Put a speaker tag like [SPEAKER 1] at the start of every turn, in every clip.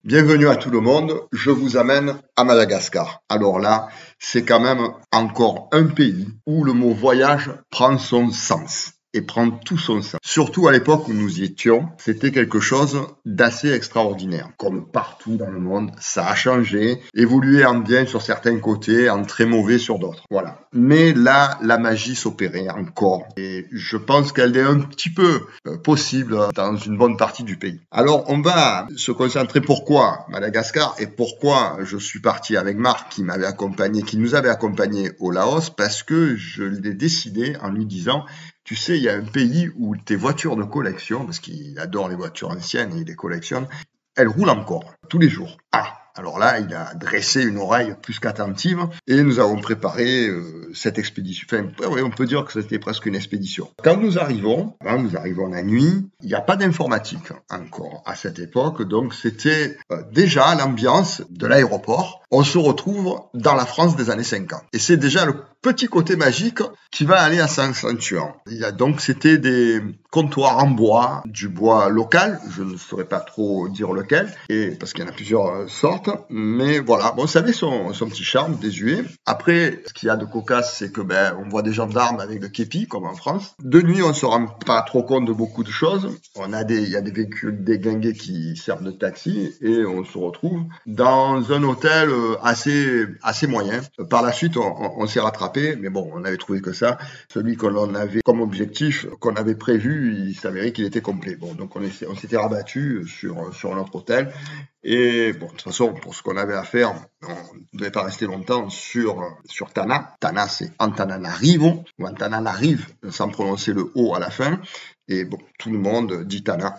[SPEAKER 1] Bienvenue à tout le monde, je vous amène à Madagascar. Alors là, c'est quand même encore un pays où le mot voyage prend son sens et prend tout son sens. Surtout à l'époque où nous y étions, c'était quelque chose d'assez extraordinaire. Comme partout dans le monde, ça a changé, évolué en bien sur certains côtés, en très mauvais sur d'autres. Voilà. Mais là, la magie s'opérait encore. Et je pense qu'elle est un petit peu possible dans une bonne partie du pays. Alors, on va se concentrer pourquoi Madagascar et pourquoi je suis parti avec Marc qui nous avait accompagnés au Laos, parce que je l'ai décidé en lui disant: tu sais, il y a un pays où tes voitures de collection, parce qu'il adore les voitures anciennes et il les collectionne, elles roulent encore, tous les jours. Ah, alors là, il a dressé une oreille plus qu'attentive et nous avons préparé cette expédition. Enfin, oui, on peut dire que c'était presque une expédition. Quand nous arrivons la nuit, il n'y a pas d'informatique encore à cette époque, donc c'était déjà l'ambiance de l'aéroport. On se retrouve dans la France des années 50. Et c'est déjà le petit côté magique qui va aller à s'accentuant. Donc c'était des comptoirs en bois, du bois local, je ne saurais pas trop dire lequel, et parce qu'il y en a plusieurs sortes, mais voilà, bon, ça avait son petit charme désuet. Après, ce qu'il y a de cocasse, c'est que on voit des gendarmes avec le képi, comme en France. De nuit, on se rend pas trop compte de beaucoup de choses. Il y a des véhicules déglingués qui servent de taxi, et on se retrouve dans un hôtel assez moyen. Par la suite, on s'est rattrapé, mais bon, on avait trouvé que ça. Celui qu'on avait comme objectif, qu'on avait prévu, il s'avérait qu'il était complet. Bon, donc on s'était rabattu sur notre hôtel. Et bon, de toute façon, pour ce qu'on avait à faire, on ne devait pas rester longtemps sur Tana. Tana, c'est Antananarivo, ou Antananarive, sans prononcer le O à la fin. Et bon, tout le monde dit Tana,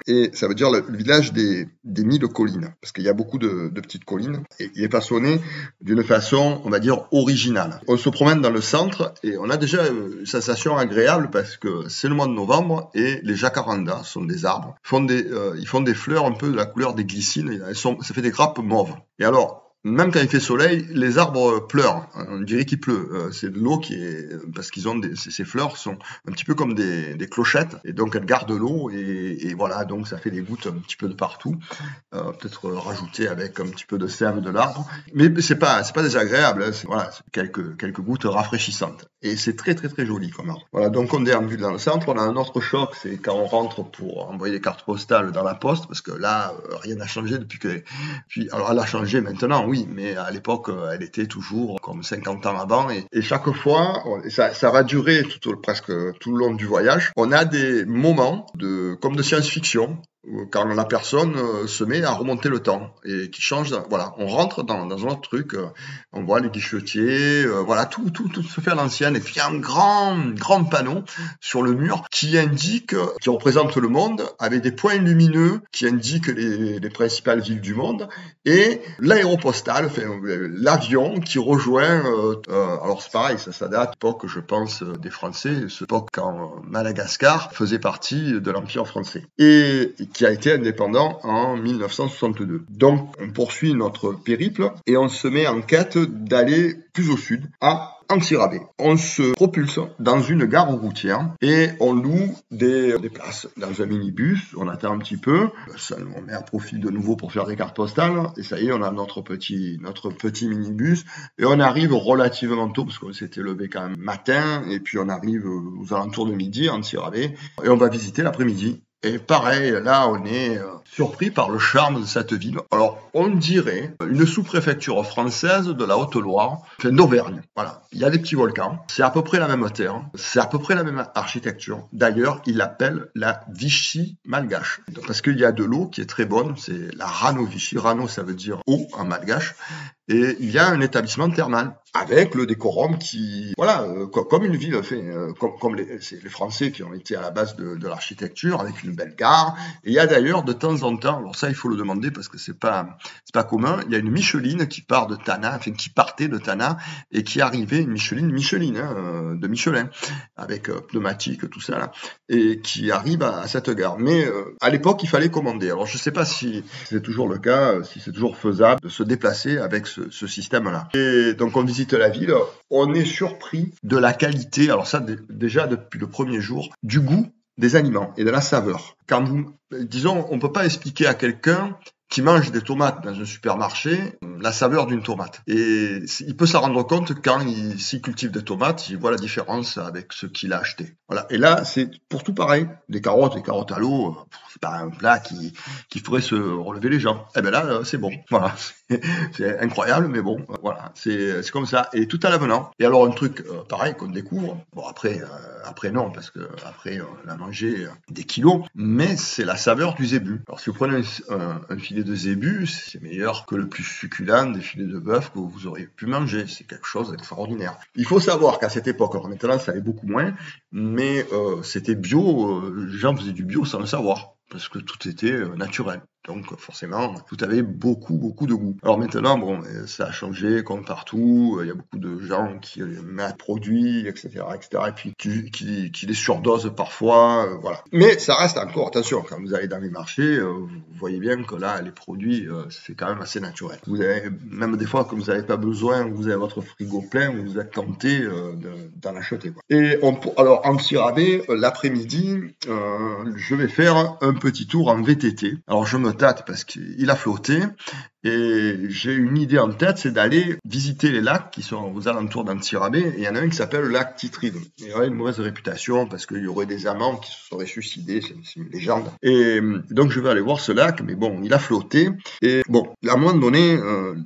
[SPEAKER 1] et ça veut dire le village des 1000 collines, parce qu'il y a beaucoup de petites collines, et il est façonné d'une façon, on va dire, originale. On se promène dans le centre, et on a déjà une sensation agréable, parce que c'est le mois de novembre, et les jacarandas sont des arbres, ils font des fleurs un peu de la couleur des glycines, ça fait des grappes mauves. Et alors, même quand il fait soleil, les arbres pleurent. On dirait qu'il pleut. C'est de l'eau parce qu'ils ont ces fleurs sont un petit peu comme des clochettes, et donc elles gardent l'eau, et voilà, donc ça fait des gouttes un petit peu de partout. Peut-être rajouter avec un petit peu de sève de l'arbre. Mais c'est pas désagréable. Hein. C'est quelques gouttes rafraîchissantes. Et c'est très très très joli comme arbre. Voilà, donc on déambule dans le centre. On a un autre choc, c'est quand on rentre pour envoyer des cartes postales dans la poste, parce que là, rien n'a changé alors elle a changé maintenant, oui, mais à l'époque, elle était toujours comme 50 ans avant. Et chaque fois, ça va durer presque tout le long du voyage. On a des moments comme de science-fiction, quand la personne se met à remonter le temps et qui change. Voilà, on rentre dans un autre truc. On voit les guichetiers, voilà, tout se fait à l'ancienne. Et puis il y a un grand panneau sur le mur qui représente le monde, avec des points lumineux qui indiquent les principales villes du monde, et l'aéropostale, l'avion qui rejoint. Alors c'est pareil, ça date de l'époque, je pense, des Français, cette époque quand Madagascar faisait partie de l'Empire français. Et qui a été indépendant en 1962. Donc, on poursuit notre périple et on se met en quête d'aller plus au sud, à Antsirabe. On se propulse dans une gare routière et on loue des places dans un minibus. On attend un petit peu, on met à profit de nouveau pour faire des cartes postales, et ça y est, on a notre petit minibus, et on arrive relativement tôt, parce qu'on s'était levé quand même matin, et puis on arrive aux alentours de midi à Antsirabe, et on va visiter l'après-midi. Et pareil, là, on est surpris par le charme de cette ville. Alors, on dirait une sous-préfecture française de la Haute-Loire, d'Auvergne. Voilà, il y a des petits volcans, c'est à peu près la même terre, c'est à peu près la même architecture. D'ailleurs, ils l'appellent la Vichy malgache, parce qu'il y a de l'eau qui est très bonne, c'est la Rano Vichy. Rano, ça veut dire eau en malgache. Et il y a un établissement thermal avec le décorum qui, voilà, comme une ville, comme les Français qui ont été à la base de l'architecture, avec une belle gare. Et il y a d'ailleurs de temps en temps, alors ça il faut le demander parce que c'est pas commun, il y a une Micheline qui qui partait de Tana et qui arrivait, une Micheline de Michelin, avec pneumatique, tout ça là, et qui arrive à cette gare. Mais à l'époque il fallait commander. Alors je sais pas si c'est toujours le cas, si c'est toujours faisable de se déplacer avec ce système-là. Et donc on visite la ville, on est surpris de la qualité, alors ça déjà depuis le premier jour, du goût des aliments et de la saveur. Disons, on peut pas expliquer à quelqu'un qui mange des tomates dans un supermarché la saveur d'une tomate. Et il peut s'en rendre compte quand s'il cultive des tomates, il voit la différence avec ce qu'il a acheté. Voilà. Et là, c'est pour tout pareil. Des carottes à l'eau, c'est pas un plat qui ferait se relever les gens. Eh ben là, c'est bon. Voilà. C'est incroyable, mais bon, voilà. C'est comme ça. Et tout à l'avenant. Et alors, un truc pareil qu'on découvre. Bon, après non, parce que après, on a mangé des kilos. Mais c'est la saveur du zébu. Alors, si vous prenez un filet de zébu, c'est meilleur que le plus succulent des filets de bœuf que vous auriez pu manger. C'est quelque chose d'extraordinaire. Il faut savoir qu'à cette époque, alors maintenant, ça allait beaucoup moins, mais c'était bio. Les gens faisaient du bio sans le savoir, parce que tout était naturel. Donc forcément, tout avait beaucoup de goût. Alors maintenant, bon, ça a changé comme partout. Il y a beaucoup de gens qui mettent produits, etc., et puis qui les surdosent parfois, voilà. Mais ça reste encore, attention, quand vous allez dans les marchés, vous voyez bien que là, les produits, c'est quand même assez naturel. Vous avez même des fois que vous n'avez pas besoin, vous avez votre frigo plein, vous êtes tenté d'en acheter, quoi. Et alors en Tirabé, l'après-midi, je vais faire un petit tour en VTT. Alors je me tâte parce qu'il a flotté et j'ai une idée en tête, c'est d'aller visiter les lacs qui sont aux alentours d'Antsirabe, et il y en a un qui s'appelle le lac Titride. Il aurait une mauvaise réputation parce qu'il y aurait des amants qui se seraient suicidés, c'est une légende. Et donc je vais aller voir ce lac, mais bon, il a flotté et bon, à un moment donné,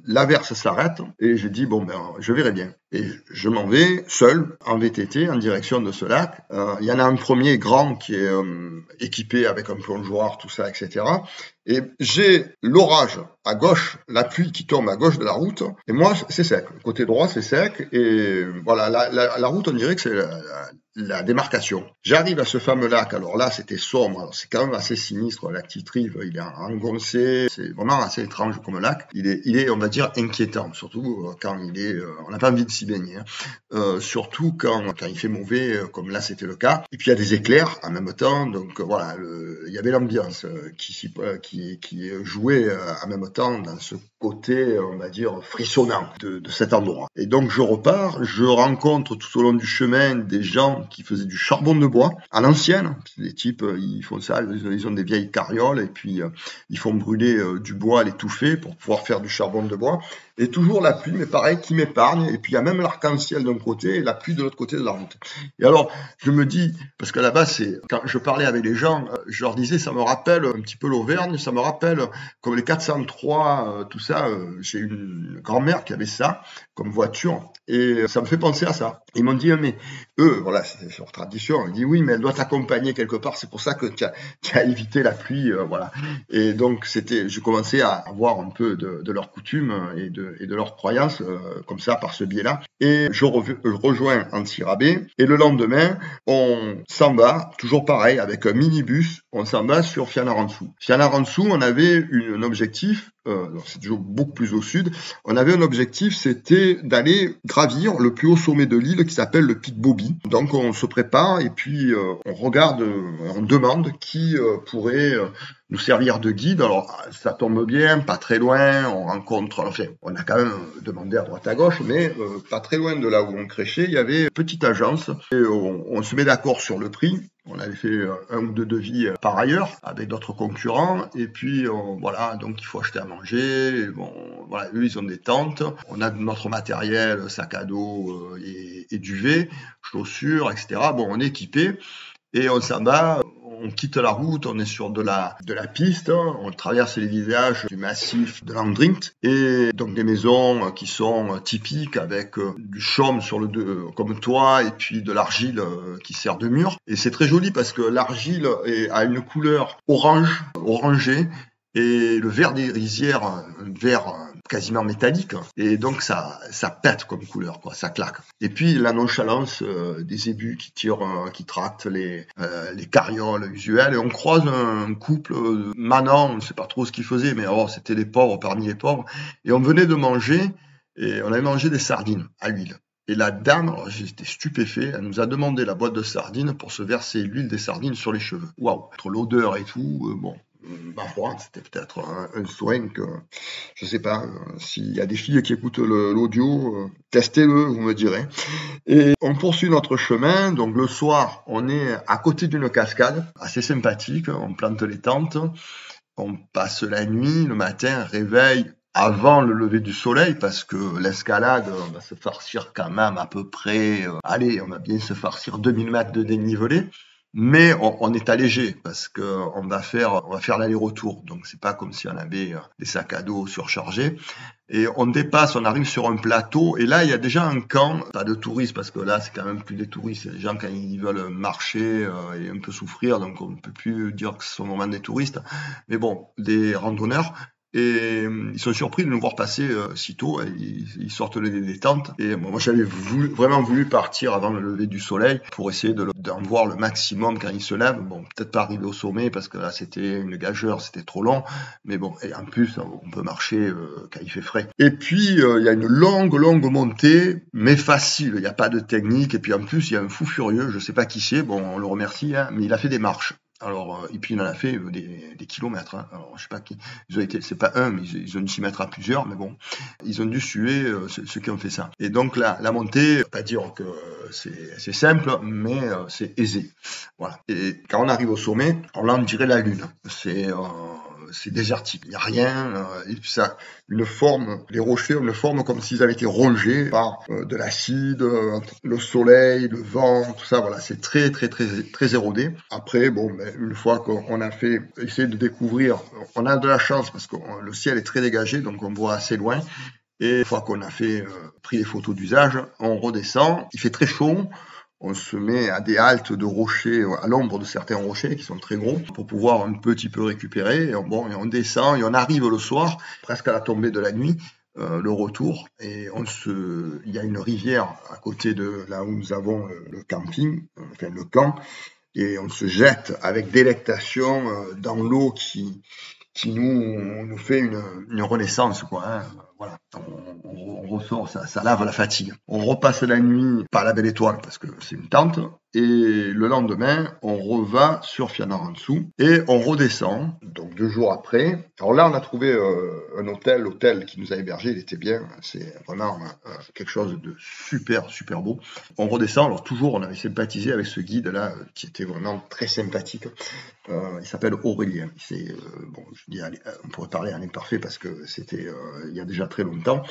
[SPEAKER 1] l'averse s'arrête et j'ai dit bon ben je verrai bien. Et je m'en vais seul en VTT en direction de ce lac. Il y en a un premier grand qui est équipé avec un plongeoir, tout ça, etc. Et j'ai l'orage à gauche, la pluie qui tombe à gauche de la route, et moi c'est sec. Le côté droit c'est sec, et voilà, la route on dirait que c'est la démarcation. J'arrive à ce fameux lac, alors là c'était sombre, alors c'est quand même assez sinistre, le lac Titrive, il est engoncé, c'est vraiment assez étrange comme lac. Il est on va dire inquiétant, surtout quand on n'a pas envie de s'y baigner, hein. Surtout quand il fait mauvais, comme là c'était le cas. Et puis il y a des éclairs en même temps, donc voilà, il y avait l'ambiance qui jouait en même temps dans ce côté, on va dire, frissonnant de cet endroit. Et donc je repars, je rencontre tout au long du chemin des gens qui faisaient du charbon de bois à l'ancienne. Les types, ils font ça, ils ont des vieilles carrioles et puis ils font brûler du bois à l'étouffer pour pouvoir faire du charbon de bois. Et toujours la pluie, mais pareil, qui m'épargne. Et puis il y a même l'arc-en-ciel d'un côté et la pluie de l'autre côté de la route. Et alors, je me dis, parce que là-bas, quand je parlais avec les gens, je leur disais, ça me rappelle un petit peu l'Auvergne, ça me rappelle comme les 403, tout ça. J'ai une grand-mère qui avait ça comme voiture et ça me fait penser à ça. Ils m'ont dit, mais eux, voilà, c'est leur tradition. Ils disent, oui, mais elle doit t'accompagner quelque part. C'est pour ça que tu as évité la pluie, voilà. Et donc, je commençais à voir un peu de leurs coutumes et de leurs croyances, comme ça, par ce biais-là. Et je rejoins Antsirabe. Et le lendemain, on s'en va, toujours pareil, avec un minibus, on s'en va sur Fianarantsoa. Fianarantsoa, on avait un objectif, c'est toujours beaucoup plus au sud, on avait un objectif, c'était d'aller gravir le plus haut sommet de l'île qui s'appelle le Pic Boby. Donc on se prépare et puis on regarde, on demande qui pourrait nous servir de guide. Alors ça tombe bien, pas très loin, on rencontre, enfin on a quand même demandé à droite à gauche, mais pas très loin de là où on crêchait, il y avait une petite agence et on se met d'accord sur le prix. On avait fait un ou deux devis par ailleurs avec d'autres concurrents et puis voilà, donc il faut acheter à manger. Et bon, voilà, eux ils ont des tentes, on a notre matériel, sac à dos et duvet, chaussures, etc. Bon, on est équipé et on s'en va. On quitte la route, on est sur de la piste, on traverse les villages du massif de Landringt et donc des maisons qui sont typiques avec du chaume comme toit et puis de l'argile qui sert de mur. Et c'est très joli parce que l'argile a une couleur orangée et le verre des rizières, un vert quasiment métallique, et donc ça pète comme couleur, quoi, ça claque. Et puis la nonchalance des zébus qui tractent les carrioles usuelles, et on croise un couple manant, on ne sait pas trop ce qu'ils faisaient, mais c'était les pauvres parmi les pauvres, et on venait de manger, et on avait mangé des sardines à l'huile. Et la dame, alors j'étais stupéfait, elle nous a demandé la boîte de sardines pour se verser l'huile des sardines sur les cheveux. Waouh, entre l'odeur et tout, bon. Ma foi, c'était peut-être un soin que, je sais pas, s'il y a des filles qui écoutent l'audio, testez-le, vous me direz. Et on poursuit notre chemin, donc le soir, on est à côté d'une cascade, assez sympathique, on plante les tentes, On passe la nuit, le matin, réveil avant le lever du soleil, parce que l'escalade, on va se farcir quand même à peu près, allez, on va bien se farcir 2000 mètres de dénivelé, mais on est allégé parce que on va faire l'aller-retour. Donc c'est pas comme si on avait des sacs à dos surchargés. Et on dépasse, on arrive sur un plateau, et là il y a déjà un camp, pas de touristes parce que là c'est quand même plus des touristes, c'est des gens quand ils veulent marcher et un peu souffrir, donc on ne peut plus dire que ce sont vraiment des touristes, mais bon, des randonneurs. Et ils sont surpris de nous voir passer si tôt. Et ils sortent des tentes. Et bon, moi, vraiment voulu partir avant le lever du soleil pour essayer d'en voir le maximum quand ils se lèvent. Bon, peut-être pas arriver au sommet parce que là, c'était une gageure, c'était trop long. Mais bon, et en plus, on peut marcher quand il fait frais. Et puis, il y a une longue montée, mais facile. Il n'y a pas de technique. Et puis, en plus, il y a un fou furieux. Je sais pas qui c'est. Bon, on le remercie, hein, mais il a fait des marches. Alors, et puis il en a fait des kilomètres. Hein. Alors, je sais pas qui. Ils ont été, c'est pas un, mais ils ont dû s'y mettre à plusieurs. Mais bon, ils ont dû suer ceux qui ont fait ça. Et donc la montée, pas dire que c'est simple, mais c'est aisé. Voilà. Et quand on arrive au sommet, alors là on dirait la lune. C'est désertique, il n'y a rien, et puis ça, les rochers ont une forme comme s'ils avaient été rongés par de l'acide, le soleil, le vent, tout ça, voilà, c'est très érodé. Après, bon, ben, une fois qu'on a essayé de découvrir, on a de la chance parce que le ciel est très dégagé, donc on voit assez loin. Et une fois qu'on a pris les photos d'usage, on redescend, il fait très chaud. On se met à des haltes de rochers, à l'ombre de certains rochers qui sont très gros, pour pouvoir un petit peu récupérer. Et on descend et on arrive le soir, presque à la tombée de la nuit, le retour. Et il y a une rivière à côté de là où nous avons le camping, enfin le camp, et on se jette avec délectation dans l'eau qui nous fait une renaissance, quoi. Hein. Voilà, on ressort, ça lave la fatigue. On repasse la nuit par la Belle Étoile parce que c'est une tente. Et le lendemain, on reva sur Fianarantsoa et on redescend. Donc 2 jours après. Alors là, on a trouvé un l'hôtel qui nous a hébergés, il était bien. C'est vraiment quelque chose de super beau. On redescend. Alors toujours, on avait sympathisé avec ce guide-là qui était vraiment très sympathique. Il s'appelle Aurélien. Bon, je dis, on pourrait parler en imparfait parce que c'était il y a déjà très longtemps.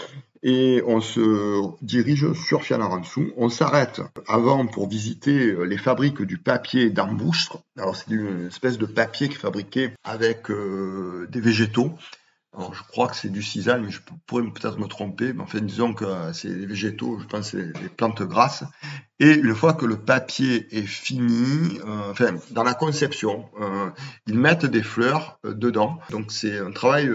[SPEAKER 1] Et on se dirige sur Fianarantsoa. On s'arrête avant pour visiter les fabriques du papier d'Amboustre. Alors c'est une espèce de papier qui est fabriqué avec des végétaux. Alors, je crois que c'est du sisal, mais je pourrais peut-être me tromper. Mais enfin, disons que c'est des végétaux, je pense que c'est des plantes grasses. Et une fois que le papier est fini, enfin, dans la conception, ils mettent des fleurs dedans. Donc, c'est un travail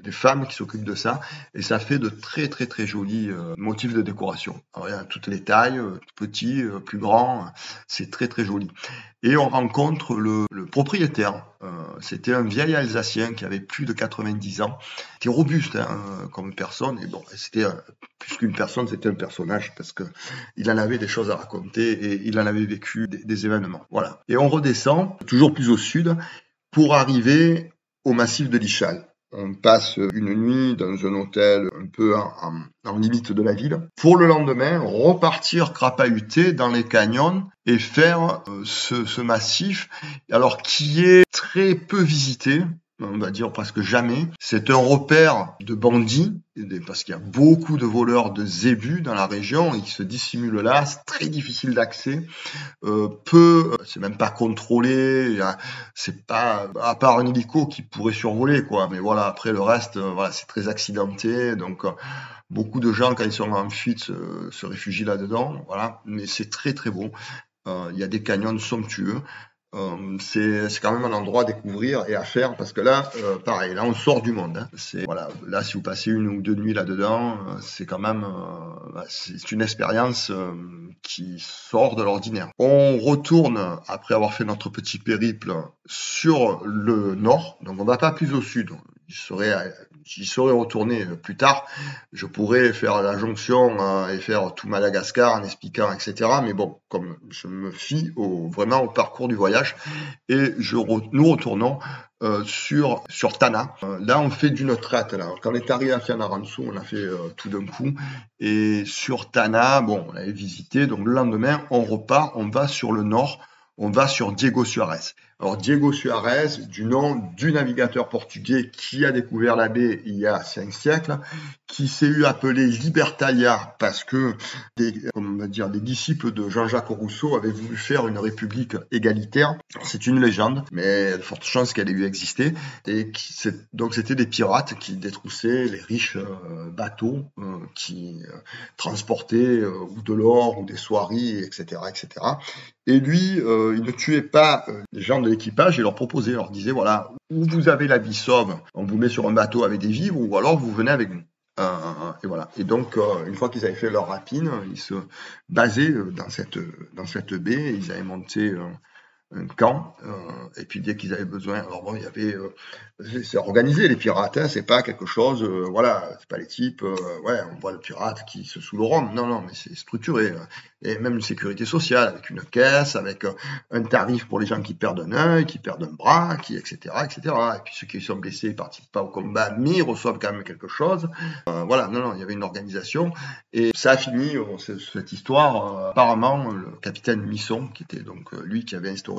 [SPEAKER 1] des femmes qui s'occupent de ça. Et ça fait de très jolis motifs de décoration. Alors, il y a toutes les tailles, petits, plus grands. C'est très joli. Et on rencontre le propriétaire. C'était un vieil Alsacien qui avait plus de 90 ans. Il était robuste hein, comme personne. Et bon, c'était plus qu'une personne, c'était un personnage parce que il en avait des choses à raconter et il en avait vécu des événements. Voilà. Et on redescend toujours plus au sud pour arriver au massif de l'Ichal. On passe une nuit dans un hôtel un peu en limite de la ville, pour le lendemain repartir crapahuter dans les canyons et faire ce massif, alors qui est très peu visité, on va dire presque jamais. C'est un repère de bandits, parce qu'il y a beaucoup de voleurs de zébus dans la région, ils se dissimulent là, c'est très difficile d'accès, c'est même pas contrôlé, c'est pas, à part un hélico qui pourrait survoler, quoi, mais voilà, après le reste, voilà, c'est très accidenté, donc beaucoup de gens, quand ils sont en fuite, se réfugient là-dedans, voilà, mais c'est très beau. Il y a des canyons somptueux. C'est quand même un endroit à découvrir et à faire parce que là, pareil, là on sort du monde. Hein. Voilà, là si vous passez 1 ou 2 nuits là-dedans, c'est quand même, c'est une expérience qui sort de l'ordinaire. On retourne après avoir fait notre petit périple sur le nord, donc on va pas plus au sud. J'y serais retourné plus tard, je pourrais faire la jonction et faire tout Madagascar en expliquant, etc. Mais bon, comme je me fie vraiment au parcours du voyage, et nous retournons sur Tana. Là, on fait d'une traite. Là. Quand on est arrivé à Fianarantsoa, on a fait tout d'un coup. Et sur Tana, bon, on avait visité. Donc le lendemain, on repart, on va sur le nord, on va sur Diego Suarez. Alors Diego Suarez, du nom du navigateur portugais qui a découvert la baie il y a 5 siècles, qui s'est eu appelé Libertalia parce que des disciples de Jean-Jacques Rousseau avaient voulu faire une république égalitaire. C'est une légende, mais il y a de fortes chances qu'elle ait eu existé. Donc c'était des pirates qui détroussaient les riches bateaux qui transportaient ou de l'or ou des soieries, etc., etc. Et lui, il ne tuait pas les gens de l'équipage et leur proposait, leur disait, voilà, ou vous avez la vie sauve, on vous met sur un bateau avec des vivres, ou alors vous venez avec nous. Et voilà. Et donc, une fois qu'ils avaient fait leur rapine, ils se basaient dans cette baie, ils avaient monté un camp, et puis dès qu'ils avaient besoin, alors bon, il y avait, c'est organisé les pirates, hein, c'est pas quelque chose, voilà, c'est pas les types, ouais, on voit le pirate qui se saoule au rhum, non, non, mais c'est structuré, et même une sécurité sociale, avec une caisse, avec un tarif pour les gens qui perdent un œil, qui perdent un bras, etc., etc., et puis ceux qui sont blessés, ils participent pas au combat, mais ils reçoivent quand même quelque chose, voilà, non, non, il y avait une organisation, et ça a fini, cette histoire, apparemment, le capitaine Misson, qui était donc lui qui avait instauré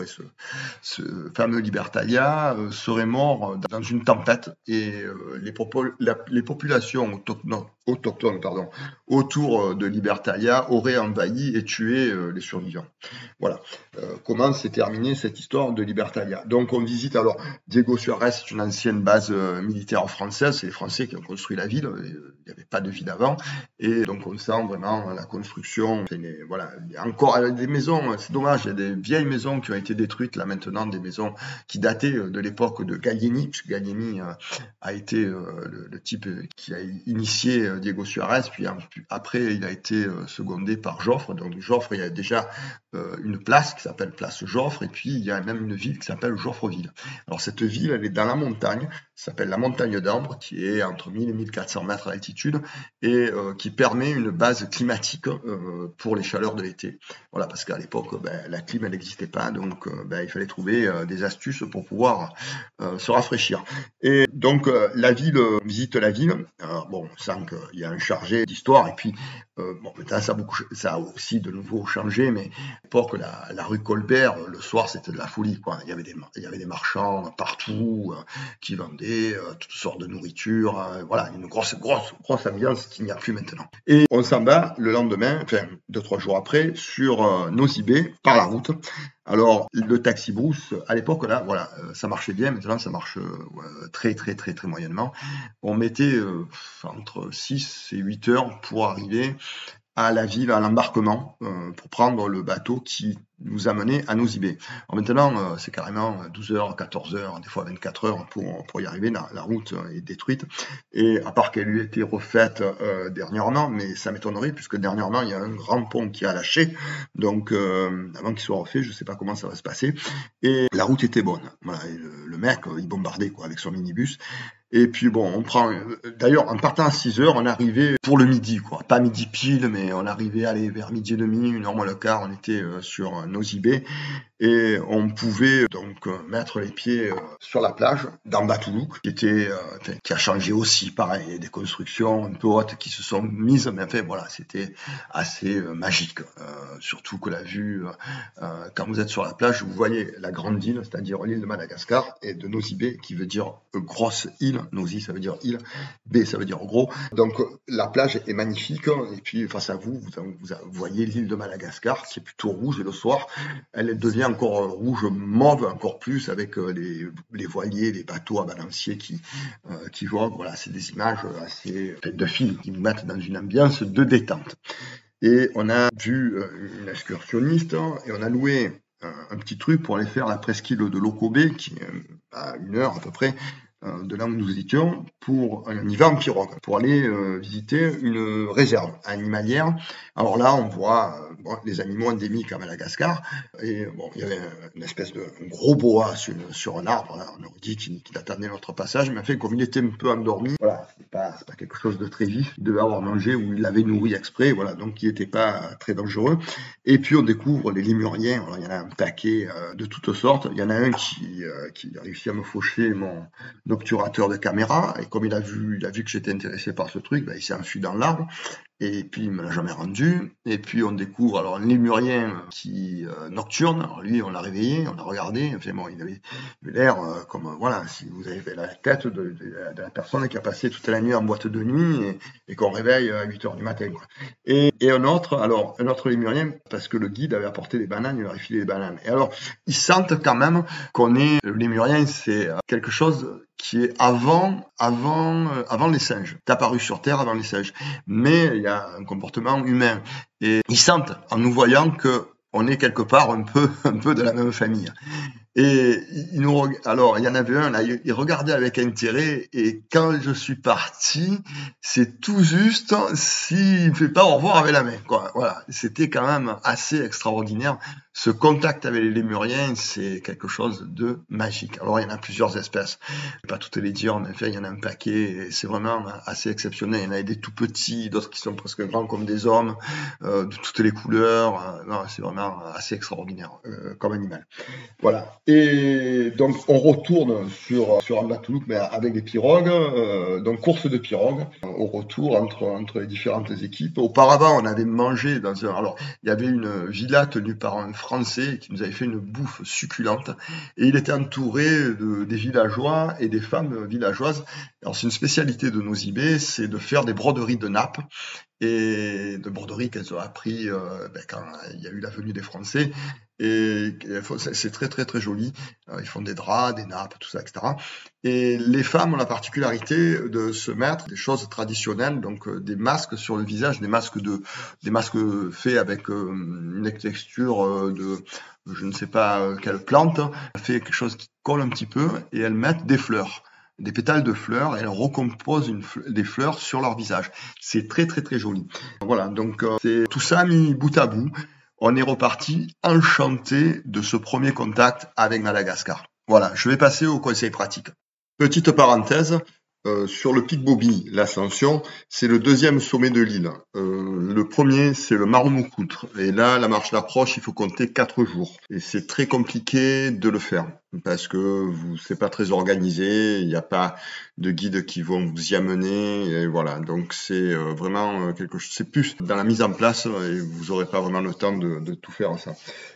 [SPEAKER 1] ce fameux Libertalia, serait mort dans une tempête et les populations autochtones autour de Libertalia auraient envahi et tué les survivants. Voilà comment s'est terminée cette histoire de Libertalia. Donc on visite alors Diego Suarez, c'est une ancienne base militaire française, c'est les Français qui ont construit la ville, il n'y avait pas de ville avant, et donc on sent vraiment la construction, voilà, il y a encore des maisons, c'est dommage, il y a des vieilles maisons qui ont été détruites là maintenant, des maisons qui dataient de l'époque de Gallieni, puisque Gallieni a été le type qui a initié Diego Suarez, puis après il a été secondé par Joffre, donc Joffre il y a déjà une place qui s'appelle place Joffre, et puis il y a même une ville qui s'appelle Joffreville. Alors cette ville, elle est dans la montagne, s'appelle la montagne d'Ambre, qui est entre 1000 et 1400 mètres d'altitude, et qui permet une base climatique pour les chaleurs de l'été. Voilà, parce qu'à l'époque, la clim, elle n'existait pas, donc il fallait trouver des astuces pour pouvoir se rafraîchir. Et donc la ville, visite la ville, bon, on sent qu'il y a un chargé d'histoire, et puis bon, maintenant ça a aussi de nouveau changé, mais à l'époque, la rue Colbert, le soir, c'était de la folie, quoi. Il y avait des marchands partout qui vendaient toutes sortes de nourriture, voilà, une grosse ambiance qu'il n'y a plus maintenant. Et on s'en va le lendemain, enfin 2-3 jours après, sur Nosy-Be par la route. Alors le taxi brousse, à l'époque là, voilà, ça marchait bien. Maintenant, ça marche très moyennement. On mettait entre 6 et 8 heures pour arriver à la ville, à l'embarquement, pour prendre le bateau qui nous amenait à Nosy-Be. Maintenant, c'est carrément 12 heures, 14 heures, des fois 24 heures pour y arriver. La route est détruite. Et à part qu'elle ait été refaite dernièrement, mais ça m'étonnerait, puisque dernièrement, il y a un grand pont qui a lâché. Donc, avant qu'il soit refait, je ne sais pas comment ça va se passer. Et la route était bonne. Voilà, et le mec, il bombardait quoi, avec son minibus. Et puis bon, on prend. D'ailleurs, en partant à 6 heures, on arrivait pour le midi, quoi. Pas midi pile, mais on arrivait vers midi et demi, 1 heure moins le quart, on était sur Nosy-Be. Et on pouvait donc mettre les pieds sur la plage d'Ambatoulouk, qui a changé aussi, pareil, des constructions un peu hautes qui se sont mises, mais enfin voilà, c'était assez magique. Surtout que la vue, quand vous êtes sur la plage, vous voyez la grande île, c'est-à-dire l'île de Madagascar, et de Nosy-Be, qui veut dire grosse île. Nosy, ça veut dire île, Be, ça veut dire gros. Donc la plage est magnifique, et puis face à vous voyez l'île de Madagascar, qui est plutôt rouge, et le soir, elle devient encore rouge mauve, encore plus, avec les voiliers, les bateaux à balancier qui voguent. Voilà, c'est des images assez de films qui nous mettent dans une ambiance de détente. Et on a vu une excursionniste, et on a loué un petit truc pour aller faire la presqu'île de Lokobe, qui est à 1 heure à peu près de là où nous étions, on y va en pirogue, pour aller visiter une réserve animalière. Alors là, on voit les animaux endémiques à Madagascar, et bon, il y avait une espèce de gros boa sur un arbre, là. On aurait dit qu'il attendait notre passage, mais en fait, comme il était un peu endormi, voilà, c'est pas quelque chose de très vif, il devait avoir mangé ou il l'avait nourri exprès, voilà, donc il n'était pas très dangereux. Et puis on découvre les lémuriens. Alors il y en a un paquet de toutes sortes. Il y en a un qui a réussi à me faucher mon obturateur de caméra, et comme il a vu que j'étais intéressé par ce truc, il s'est enfui dans l'arbre. Et puis il me l'a jamais rendu. Et puis on découvre alors un lémurien qui nocturne. Alors lui, on l'a réveillé, on l'a regardé. Enfin bon, il avait l'air comme voilà, si vous avez la tête de la personne qui a passé toute la nuit en boîte de nuit et qu'on réveille à 8 heures du matin, quoi. Et un autre lémurien, parce que le guide avait apporté des bananes, il leur a filé des bananes. Et alors, ils sentent quand même qu'on est, le lémurien, c'est quelque chose qui est avant les singes. C'est apparu sur Terre avant les singes. Mais il y a un comportement humain. Et ils sentent, en nous voyant, que on est quelque part un peu de la même famille. Et alors, il y en avait un, là, il regardait avec intérêt, et quand je suis parti, c'est tout juste s'il ne fait pas au revoir avec la main, quoi. Voilà. C'était quand même assez extraordinaire. Ce contact avec les lémuriens, c'est quelque chose de magique. Alors, il y en a plusieurs espèces. Je ne vais pas toutes les dire, mais enfin, il y en a un paquet, et c'est vraiment assez exceptionnel. Il y en a des tout petits, d'autres qui sont presque grands comme des hommes, de toutes les couleurs. Non, c'est vraiment assez extraordinaire, comme animal. Voilà. Et donc, on retourne sur Ambatoulouk, mais avec des pirogues, donc course de pirogues, au retour entre les différentes équipes. Auparavant, on avait mangé alors, il y avait une villa tenue par un Français qui nous avait fait une bouffe succulente, et il était entouré des villageois et des femmes villageoises. Alors, c'est une spécialité de nos IB, c'est de faire des broderies de nappes, et de broderies qu'elles ont appris quand il y a eu la venue des Français. Et c'est très très très joli. Ils font des draps, des nappes, tout ça, etc. Et les femmes ont la particularité de se mettre des choses traditionnelles, donc des masques sur le visage, des masques faits avec une texture de je ne sais pas quelle plante, fait quelque chose qui colle un petit peu, et elles mettent des fleurs, des pétales de fleurs, et elles recomposent des fleurs sur leur visage. C'est très très très joli. Voilà, donc c'est tout ça mis bout à bout. On est reparti enchanté de ce premier contact avec Madagascar. Voilà, je vais passer au conseil pratique. Petite parenthèse, sur le pic Bobi, l'ascension, c'est le deuxième sommet de l'île. Le premier, c'est le Marmoukout. Et là, la marche d'approche, il faut compter 4 jours. Et c'est très compliqué de le faire parce que c'est pas très organisé, il n'y a pas de guides qui vont vous y amener. Et voilà, donc c'est vraiment quelque chose. C'est plus dans la mise en place et vous aurez pas vraiment le temps de tout faire ça.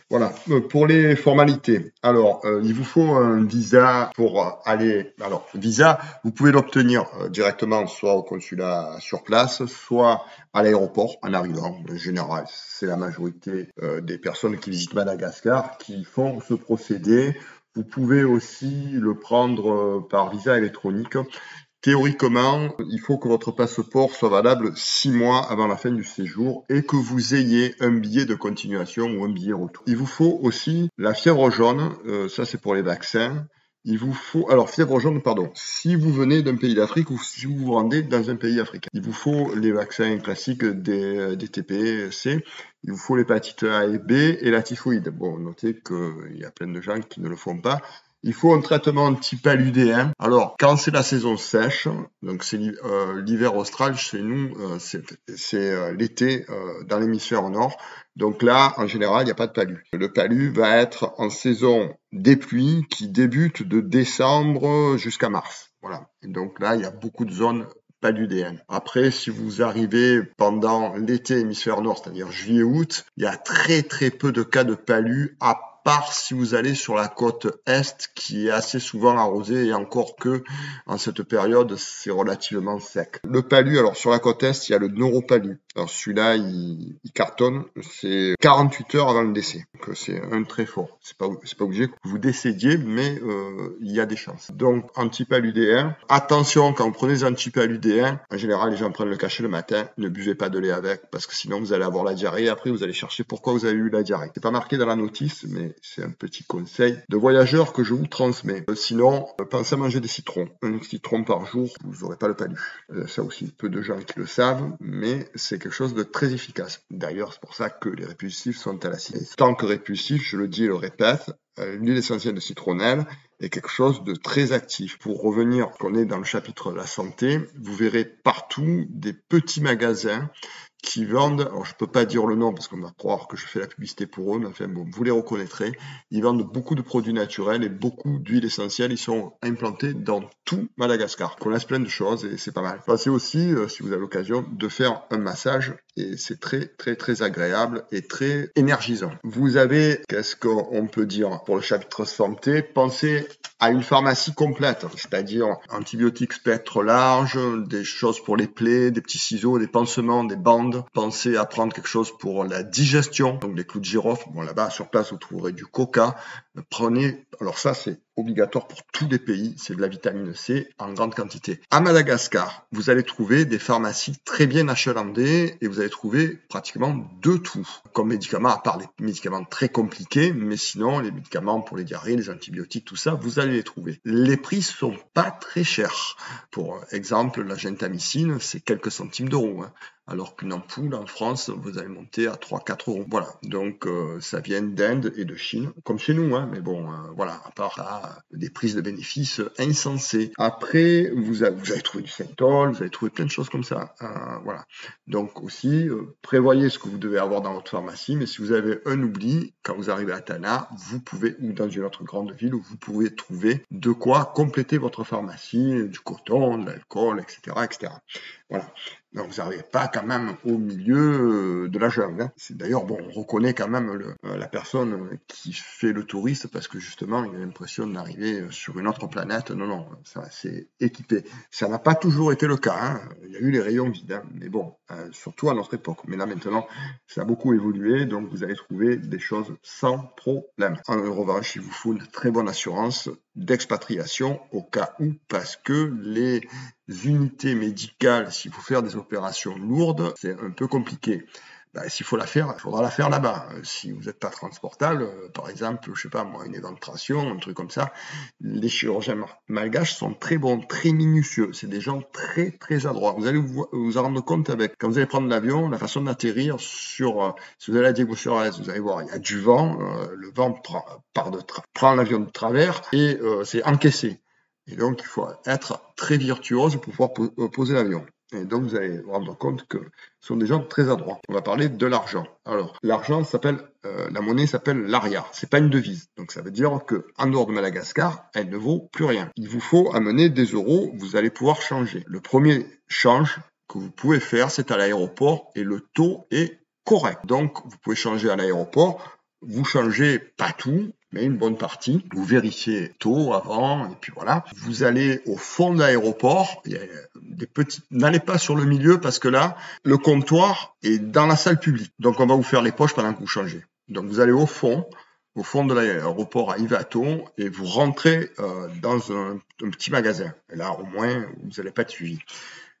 [SPEAKER 1] Voilà, pour les formalités. Alors, il vous faut un visa pour aller. Alors, visa, vous pouvez l'obtenir directement soit au consulat sur place, soit à l'aéroport en arrivant. En général, c'est la majorité des personnes qui visitent Madagascar qui font ce procédé. Vous pouvez aussi le prendre par visa électronique. Théoriquement, il faut que votre passeport soit valable 6 mois avant la fin du séjour et que vous ayez un billet de continuation ou un billet retour. Il vous faut aussi la fièvre jaune, ça c'est pour les vaccins. Il vous faut, alors fièvre jaune, pardon, si vous venez d'un pays d'Afrique ou si vous vous rendez dans un pays africain. Il vous faut les vaccins classiques des TP-C, il vous faut l'hépatite A et B et la typhoïde. Bon, notez qu'il y a plein de gens qui ne le font pas. Il faut un traitement anti-paludéen. Alors, quand c'est la saison sèche, donc c'est l'hiver austral chez nous, c'est l'été dans l'hémisphère nord. Donc là, en général, il n'y a pas de palu. Le palu va être en saison des pluies qui débute de décembre jusqu'à mars. Voilà. Et donc là, il y a beaucoup de zones paludéennes. Après, si vous arrivez pendant l'été hémisphère nord, c'est-à-dire juillet-août, il y a très très peu de cas de palu à part si vous allez sur la côte est qui est assez souvent arrosée et encore que en cette période c'est relativement sec. Le palu, alors sur la côte est il y a le neuropalu. Alors celui-là il cartonne, c'est 48 heures avant le décès. Donc c'est un très fort. C'est pas obligé que vous décédiez mais il y a des chances. Donc antipaludéen. Attention quand vous prenez des antipaludéens, en général les gens prennent le cachet le matin, ne buvez pas de lait avec parce que sinon vous allez avoir la diarrhée et après vous allez chercher pourquoi vous avez eu la diarrhée. C'est pas marqué dans la notice mais c'est un petit conseil de voyageur que je vous transmets. Sinon, pensez à manger des citrons. Un citron par jour, vous n'aurez pas le palu. Ça aussi, peu de gens qui le savent, mais c'est quelque chose de très efficace. D'ailleurs, c'est pour ça que les répulsifs sont à l'acide. Tant que répulsif, je le dis et le répète, l'huile essentielle de citronnelle est quelque chose de très actif. Pour revenir, qu'on est dans le chapitre de la santé, vous verrez partout des petits magasins qui vendent, alors je peux pas dire le nom parce qu'on va croire que je fais la publicité pour eux, mais enfin bon, vous les reconnaîtrez. Ils vendent beaucoup de produits naturels et beaucoup d'huiles essentielles. Ils sont implantés dans tout Madagascar. On laisse plein de choses et c'est pas mal. Pensez aussi, si vous avez l'occasion, de faire un massage et c'est très très très agréable et très énergisant. Vous avez, qu'est-ce qu'on peut dire pour le chapitre santé, pensez à une pharmacie complète, c'est-à-dire antibiotiques spectre large, des choses pour les plaies, des petits ciseaux, des pansements, des bandes. Pensez à prendre quelque chose pour la digestion, donc des clous de girofle. Bon, là-bas, sur place, vous trouverez du coca. Prenez, alors ça, c'est obligatoire pour tous les pays, c'est de la vitamine C en grande quantité. À Madagascar, vous allez trouver des pharmacies très bien achalandées et vous allez trouver pratiquement de tout comme médicaments, à part les médicaments très compliqués, mais sinon les médicaments pour les diarrhées, les antibiotiques, tout ça, vous allez les trouver. Les prix sont pas très chers. Pour exemple, la gentamicine, c'est quelques centimes d'euros, alors qu'une ampoule en France, vous allez monter à 3-4 euros. Voilà, donc ça vient d'Inde et de Chine, comme chez nous, mais bon, voilà, à part des prises de bénéfices insensées. Après, vous avez trouvé du Centol, vous avez trouvé plein de choses comme ça. Voilà. Donc aussi, prévoyez ce que vous devez avoir dans votre pharmacie, mais si vous avez un oubli, quand vous arrivez à Tana, vous pouvez, ou dans une autre grande ville, où vous pouvez trouver de quoi compléter votre pharmacie, du coton, de l'alcool, etc., etc. Voilà. Donc vous n'arrivez pas quand même au milieu de la jungle. C'est d'ailleurs, bon, on reconnaît quand même la personne qui fait le touriste parce que justement, il a l'impression d'arriver sur une autre planète. Non, non, ça c'est équipé. Ça n'a pas toujours été le cas. Il y a eu les rayons vides, mais bon, surtout à notre époque. Mais là maintenant, ça a beaucoup évolué, donc vous allez trouver des choses sans problème. En revanche, il vous faut une très bonne assurance d'expatriation au cas où, parce que les unités médicales, s'il faut faire des opérations lourdes, c'est un peu compliqué. S'il faut la faire, il faudra la faire là-bas. Si vous n'êtes pas transportable, par exemple, je sais pas moi, une éventration, un truc comme ça, les chirurgiens malgaches sont très bons, très minutieux. C'est des gens très très adroits. Vous allez vous en rendre compte avec, quand vous allez prendre l'avion, la façon d'atterrir sur, si vous allez à Diego Suarez, vous allez voir, il y a du vent, le vent prend l'avion de travers et c'est encaissé. Et donc, il faut être très virtuose pour pouvoir poser l'avion. Et donc, vous allez vous rendre compte que ce sont des gens très adroits. On va parler de l'argent. Alors, l'argent s'appelle, la monnaie s'appelle l'ariar. C'est pas une devise. Donc, ça veut dire que en dehors de Madagascar, elle ne vaut plus rien. Il vous faut amener des euros. Vous allez pouvoir changer. Le premier change que vous pouvez faire, c'est à l'aéroport et le taux est correct. Donc, vous pouvez changer à l'aéroport. Vous changez pas tout, mais une bonne partie. Vous vérifiez tôt, avant, et puis voilà. Vous allez au fond de l'aéroport. Il y a des petites. N'allez pas sur le milieu parce que là, le comptoir est dans la salle publique. Donc, on va vous faire les poches pendant que vous changez. Donc, vous allez au fond de l'aéroport à Ivato et vous rentrez dans un petit magasin. Et là, au moins, vous n'allez pas être suivi.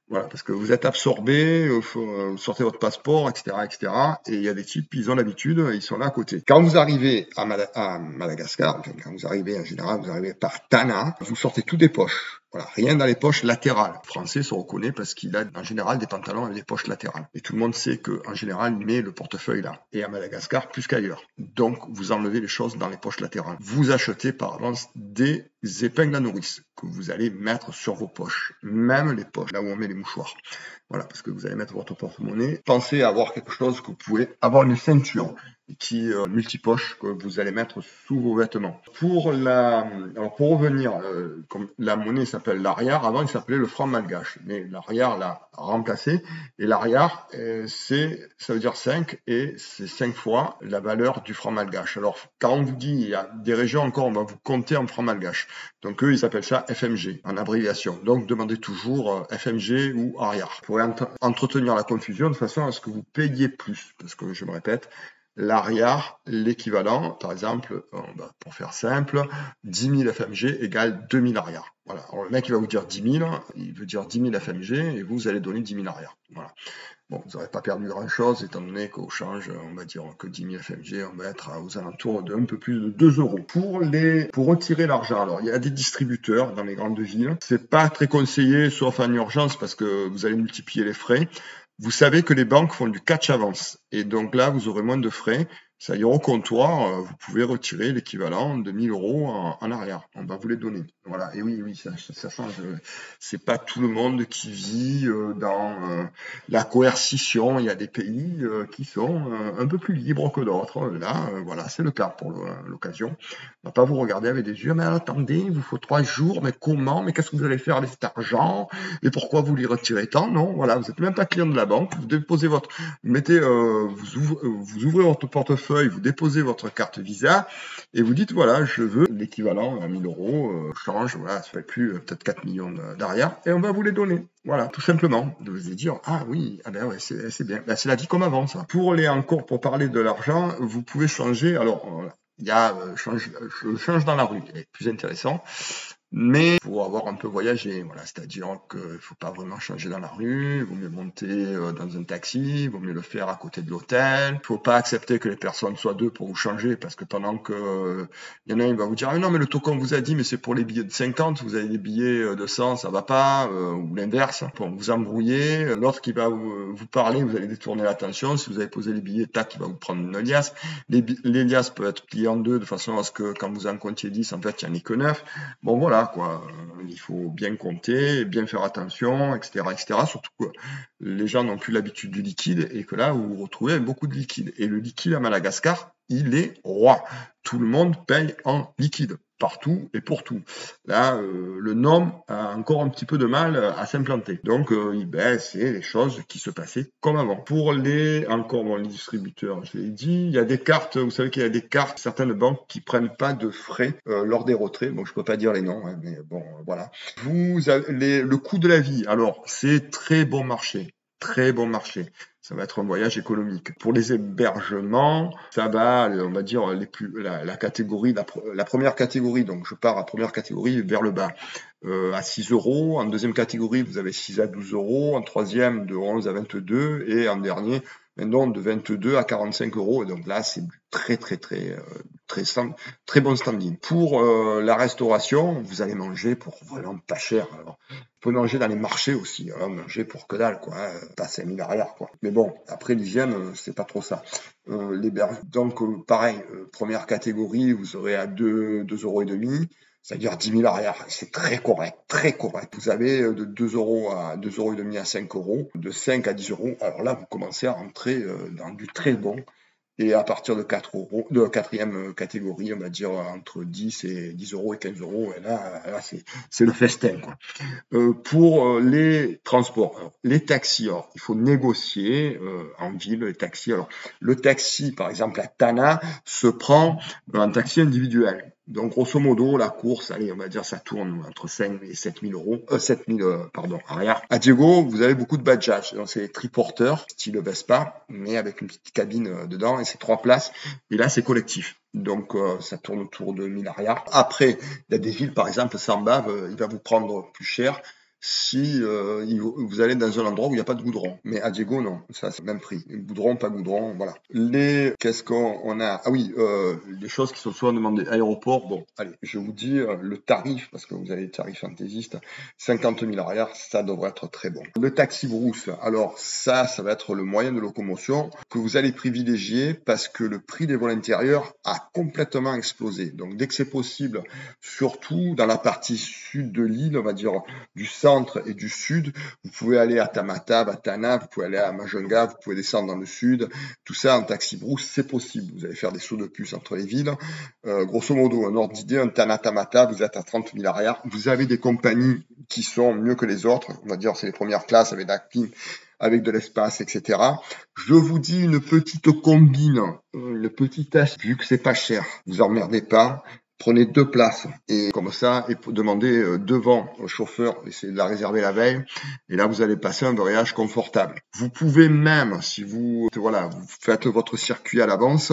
[SPEAKER 1] Voilà, parce que vous êtes absorbé, vous sortez votre passeport, etc., etc. Et il y a des types, ils ont l'habitude, ils sont là à côté. Quand vous arrivez à Madagascar, enfin, quand vous arrivez en général, vous arrivez par Tana, vous sortez tout des poches. Voilà, rien dans les poches latérales. Le Français se reconnaît parce qu'il a en général des pantalons avec des poches latérales. Et tout le monde sait qu'en général, il met le portefeuille là. Et à Madagascar, plus qu'ailleurs. Donc, vous enlevez les choses dans les poches latérales. Vous achetez par avance des épingles à nourrice que vous allez mettre sur vos poches. Même les poches, là où on met les mouchoirs. Voilà, parce que vous allez mettre votre porte-monnaie. Pensez à avoir quelque chose que vous pouvez avoir une ceinture qui multipoche que vous allez mettre sous vos vêtements. Pour revenir, comme la monnaie s'appelle l'ariar, avant il s'appelait le franc malgache, mais l'ariar l'a remplacé, et l'ariar ça veut dire 5 et c'est 5 fois la valeur du franc malgache. Alors quand on vous dit, il y a des régions encore, on va vous compter en franc malgache. Donc eux, ils appellent ça FMG, en abréviation. Donc demandez toujours FMG ou ariar. Pour entretenir la confusion de façon à ce que vous payiez plus, parce que je me répète, l'ariar, l'équivalent, par exemple, pour faire simple, 10 000 FMG égale 2 000 ariar. Voilà. Alors, le mec, il va vous dire 10 000, il veut dire 10 000 FMG, et vous allez donner 10 000 ariar. Voilà. Bon, vous n'aurez pas perdu grand-chose, étant donné qu'au change, on va dire que 10 000 FMG, on va être aux alentours d'un peu plus de 2 euros. Pour retirer l'argent, alors, il y a des distributeurs dans les grandes villes. C'est pas très conseillé, sauf en urgence, parce que vous allez multiplier les frais. Vous savez que les banques font du catch avance et donc là, vous aurez moins de frais. Ça y est, au comptoir, vous pouvez retirer l'équivalent de 1000 euros en arrière. On va vous les donner. Voilà. Et oui, oui, ça change. C'est pas tout le monde qui vit dans la coercition. Il y a des pays qui sont un peu plus libres que d'autres. Là, voilà, c'est le cas pour l'occasion. On va pas vous regarder avec des yeux, mais attendez, il vous faut 3 jours, mais comment? Mais qu'est-ce que vous allez faire avec cet argent? Et pourquoi vous lui retirez tant? Non, voilà, vous n'êtes même pas client de la banque. Vous déposez votre, vous mettez, vous ouvrez votre portefeuille, vous déposez votre carte Visa et vous dites voilà, je veux l'équivalent à 1000 euros, change, voilà, ça fait plus peut-être 4 millions d'arrière et on va vous les donner. Voilà, tout simplement. De vous dire ah oui, ah ben ouais, c'est bien. Ben, c'est la vie comme avant ça. Pour parler de l'argent, vous pouvez changer. Alors il y a je change dans la rue, c'est plus intéressant. Mais pour avoir un peu voyagé, voilà, c'est-à-dire qu'il ne faut pas vraiment changer dans la rue, il vaut mieux monter dans un taxi, il vaut mieux le faire à côté de l'hôtel. Il ne faut pas accepter que les personnes soient deux pour vous changer, parce que pendant que il y en a un qui va vous dire ah non mais le token vous a dit mais c'est pour les billets de 50, vous avez des billets de 100, ça va pas, ou l'inverse, pour vous embrouiller. L'autre qui va vous parler, vous allez détourner l'attention. Si vous avez posé les billets, tac, il va vous prendre une liasse. Les liasses peuvent être pliées en deux de façon à ce que quand vous en comptiez 10, en fait il n'y en ait que 9. Bon voilà quoi, il faut bien compter, bien faire attention, etc., etc. Surtout que les gens n'ont plus l'habitude du liquide et que là vous vous retrouvez avec beaucoup de liquide. Et le liquide à Madagascar, il est roi. Tout le monde paye en liquide, partout et pour tout. Là, le nom a encore un petit peu de mal à s'implanter. Donc, c'est les choses qui se passaient comme avant. Pour les distributeurs, je l'ai dit, il y a des cartes, vous savez qu'il y a des cartes, certaines banques qui prennent pas de frais lors des retraits. Bon, je peux pas dire les noms, hein, mais bon, voilà. Vous avez le coût de la vie. Alors, c'est très bon marché. Très bon marché. Ça va être un voyage économique. Pour les hébergements, ça va, on va dire, la catégorie, la première catégorie, donc je pars à première catégorie vers le bas, à 6 euros. En deuxième catégorie, vous avez 6 à 12 euros. En troisième, de 11 à 22. Et en dernier, maintenant, de 22 à 45 euros. Et donc là, c'est très bon standing. Pour la restauration, vous allez manger pour vraiment pas cher. Alors, vous pouvez manger dans les marchés aussi, hein, manger pour que dalle, quoi, pas 5000 arrière, quoi. Mais bon, après l'hygiène, c'est pas trop ça. Donc pareil, première catégorie, vous aurez à 2 euros et demi, c'est-à-dire 10 000 arrière. C'est très correct, très correct. Vous avez de 2 euros à 2 euros et demi à 5 euros, de 5 à 10 euros. Alors là, vous commencez à rentrer dans du très bon. Et à partir de 4 euros, de quatrième catégorie, on va dire entre 10 et 10 euros et 15 euros. Et là c'est le festin, quoi. Pour les transports, alors, les taxis, alors, il faut négocier en ville les taxis. Alors, le taxi, par exemple, à Tana, se prend un taxi individuel. Donc, grosso modo, la course, allez, on va dire, ça tourne entre 5 et 7 000 euros, arrière. À Diego, vous avez beaucoup de badges. Donc, c'est des triporteurs, style Vespa, mais avec une petite cabine dedans, et c'est 3 places. Et là, c'est collectif. Donc, ça tourne autour de 1000 arrière. Après, il y a des villes, par exemple, Sambave, il va vous prendre plus cher si vous allez dans un endroit où il n'y a pas de goudron. Mais à Diego, non, ça c'est le même prix. Goudron, pas goudron, voilà. Qu'est-ce qu'on a? Ah oui, les choses qui sont souvent demandées. Aéroport, bon, allez, je vous dis le tarif, parce que vous avez les tarifs fantaisistes, 50 000 arrière, ça devrait être très bon. Le taxi brousse, alors ça va être le moyen de locomotion que vous allez privilégier parce que le prix des vols intérieurs a complètement explosé. Donc dès que c'est possible, surtout dans la partie sud de l'île, on va dire du centre et du sud, vous pouvez aller à Tamatave, à Tana, vous pouvez aller à Majunga, vous pouvez descendre dans le sud, tout ça en taxi brousse, c'est possible. Vous allez faire des sauts de puce entre les villes. Grosso modo, un ordre d'idée, un Tana-Tamata, vous êtes à 30 000 arrière. Vous avez des compagnies qui sont mieux que les autres, on va dire c'est les premières classes avec avec de l'espace, etc. Je vous dis une petite combine, une petite test, vu que c'est pas cher, vous emmerdez pas. Prenez 2 places et comme ça, et demandez devant au chauffeur, essayez de la réserver la veille. Et là, vous allez passer un voyage confortable. Vous pouvez même, si vous faites votre circuit à l'avance,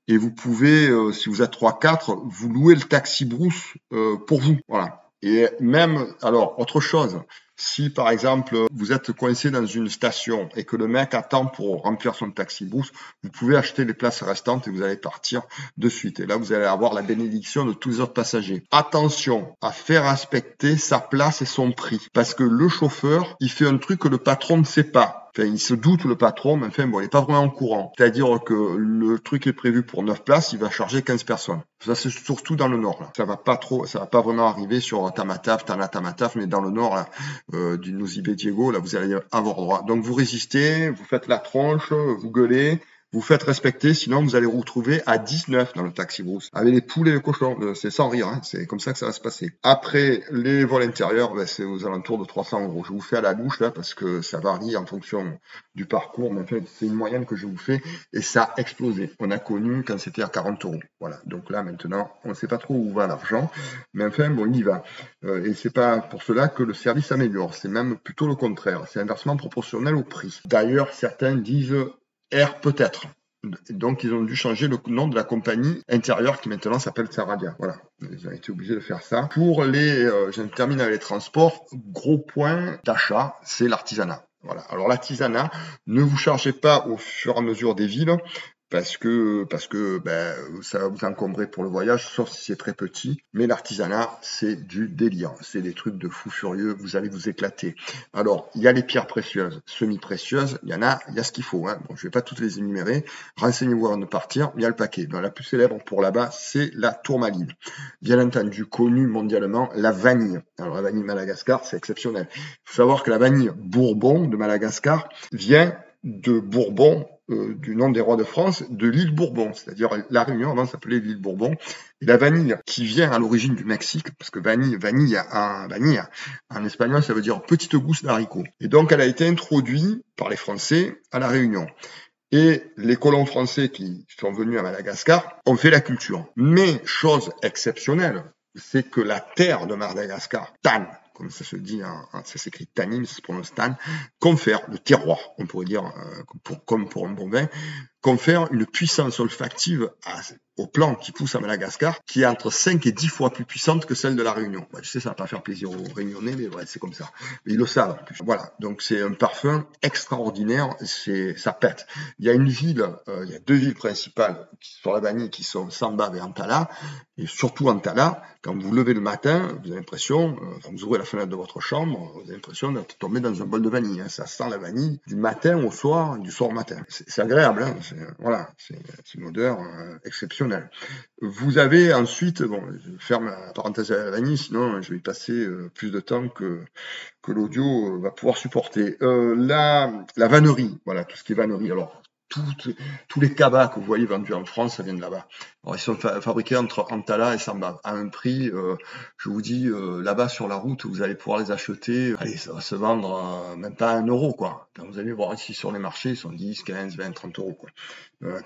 [SPEAKER 1] et vous pouvez, si vous êtes 3-4, vous louez le taxi brousse pour vous. Voilà. Et même, alors, autre chose, si par exemple vous êtes coincé dans une station et que le mec attend pour remplir son taxi brousse, vous pouvez acheter les places restantes et vous allez partir de suite. Et là, vous allez avoir la bénédiction de tous les autres passagers. Attention à faire respecter sa place et son prix. Parce que le chauffeur, il fait un truc que le patron ne sait pas. Enfin, il se doute, le patron, mais enfin, bon, il n'est pas vraiment au courant. C'est-à-dire que le truc est prévu pour 9 places, il va charger 15 personnes. Ça, c'est surtout dans le nord, là. Ça va pas vraiment arriver sur Tamatave, Tamatave, mais dans le nord, là, du Nosy Be Diego, là, vous allez avoir droit. Donc, vous résistez, vous faites la tronche, vous gueulez, vous faites respecter, sinon vous allez vous retrouver à 19 dans le taxi brousse, avec les poules et les cochons. C'est sans rire, hein. C'est comme ça que ça va se passer. Après, les vols intérieurs, c'est aux alentours de 300 €. Je vous fais à la louche, là, parce que ça varie en fonction du parcours, mais en fait, c'est une moyenne que je vous fais, et ça a explosé. On a connu quand c'était à 40 €. Voilà. Donc là, maintenant, on ne sait pas trop où va l'argent, mais enfin, bon, il y va. Et c'est pas pour cela que le service s'améliore. C'est même plutôt le contraire. C'est inversement proportionnel au prix. D'ailleurs, certains disent Air peut-être. Donc, ils ont dû changer le nom de la compagnie intérieure qui maintenant s'appelle Saradia. Voilà, ils ont été obligés de faire ça. Pour je termine avec les transports. Gros point d'achat, c'est l'artisanat. Voilà. Alors l'artisanat, ne vous chargez pas au fur et à mesure des villes, parce que ça va vous encombrer pour le voyage, sauf si c'est très petit. Mais l'artisanat, c'est du délire. C'est des trucs de fous furieux. Vous allez vous éclater. Alors, il y a les pierres précieuses, semi-précieuses. Il y a ce qu'il faut, hein. Bon, je vais pas toutes les énumérer. Renseignez-vous avant de partir. Il y a le paquet. Donc, la plus célèbre pour là-bas, c'est la tourmaline. Bien entendu, connue mondialement, la vanille. Alors, la vanille de Madagascar, c'est exceptionnel. Il faut savoir que la vanille Bourbon de Madagascar vient de Bourbon, du nom des rois de France, de l'île Bourbon, c'est-à-dire la Réunion avant s'appelait l'île Bourbon, et la vanille qui vient à l'origine du Mexique, parce que vanille en espagnol ça veut dire petite gousse d'haricot, et donc elle a été introduite par les Français à la Réunion. Et les colons français qui sont venus à Madagascar ont fait la culture. Mais chose exceptionnelle, c'est que la terre de Madagascar, Tan, comme ça se dit, ça s'écrit tannin, ça se prononce tan, confère le terroir, on pourrait dire, comme pour un bon vin, confère une puissance olfactive aux plantes qui poussent à Madagascar, qui est entre 5 et 10 fois plus puissante que celle de la Réunion. Je sais, ça va pas faire plaisir aux Réunionnais, mais ouais, c'est comme ça. Mais ils le savent. En plus. Voilà, donc c'est un parfum extraordinaire, ça pète. Il y a il y a 2 villes principales sur la vanille qui sont Samba et Antala, et surtout Antala, quand vous levez le matin, vous avez l'impression, quand vous ouvrez la fenêtre de votre chambre, vous avez l'impression d'être tombé dans un bol de vanille. Hein. Ça sent la vanille du matin au soir, du soir au matin. C'est agréable, hein. C'est une odeur exceptionnelle. Vous avez ensuite, bon, je ferme la parenthèse à la vanille, sinon je vais y passer plus de temps que l'audio va pouvoir supporter. La vannerie, voilà, tout ce qui est vannerie. Alors, tous les cabas que vous voyez vendus en France, ça vient de là-bas. Alors, ils sont fabriqués entre Antala et Samba à un prix, je vous dis, là-bas sur la route, vous allez pouvoir les acheter. Allez, ça va se vendre même pas 1 € quoi. Quand vous allez voir ici sur les marchés, ils sont 10, 15, 20, 30 € quoi.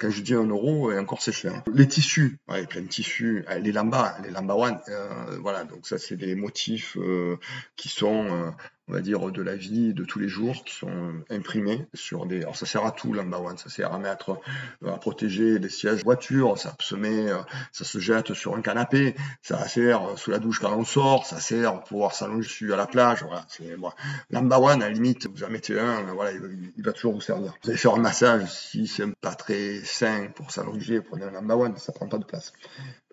[SPEAKER 1] Quand je dis 1 €, et encore c'est cher. Les tissus, ouais, plein de tissus, les lambawan, voilà, donc ça c'est des motifs qui sont on va dire, de la vie de tous les jours, qui sont imprimés sur des... Alors ça sert à tout, l'Ambawan, ça sert à mettre, à protéger les sièges de voiture, ça se jette sur un canapé, ça sert sous la douche quand on sort, ça sert pour pouvoir s'allonger dessus à la plage, voilà. L'Ambawan, à la limite, vous en mettez un, voilà, il va toujours vous servir. Vous allez faire un massage, si c'est pas très sain pour s'allonger, prenez un Ambawan, ça prend pas de place.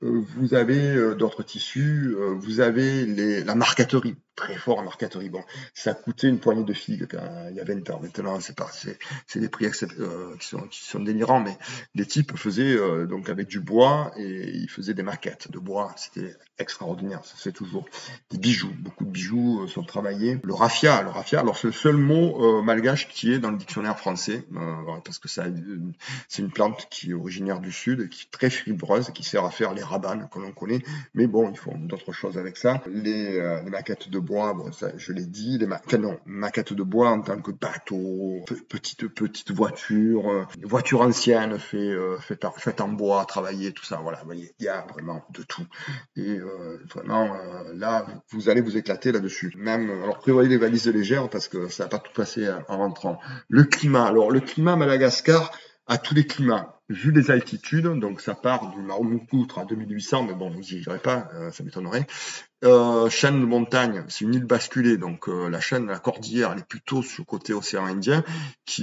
[SPEAKER 1] Vous avez d'autres tissus, vous avez la marqueterie, très fort en marqueterie. Bon, ça coûtait une poignée de figues il y a 20 ans. Maintenant, c'est des prix qui sont délirants, mais les types faisaient donc avec du bois et ils faisaient des maquettes de bois. C'était extraordinaire, ça se fait toujours. Des bijoux, beaucoup de bijoux sont travaillés. Le raffia, alors c'est le seul mot malgache qui est dans le dictionnaire français, parce que c'est une plante qui est originaire du sud, qui est très fibreuse, qui sert à faire les rabanes que l'on connaît, mais bon, ils font d'autres choses avec ça. Les maquettes de bois, bon, ça, je l'ai dit, maquettes de bois en tant que bateau, petite voiture, voiture ancienne faite en bois, travaillée, tout ça, voilà, vous voyez, il y a vraiment de tout. Et vraiment, là, vous allez vous éclater là-dessus. Même, alors prévoyez les valises légères parce que ça va pas tout passer en rentrant. Le climat, alors le climat à Madagascar, à tous les climats, vu les altitudes, donc ça part du Marumukoutre à 2800, mais bon, vous n'y irez pas, ça m'étonnerait. Chaîne de montagne, c'est une île basculée, donc la chaîne, la cordillère, elle est plutôt sur le côté océan Indien,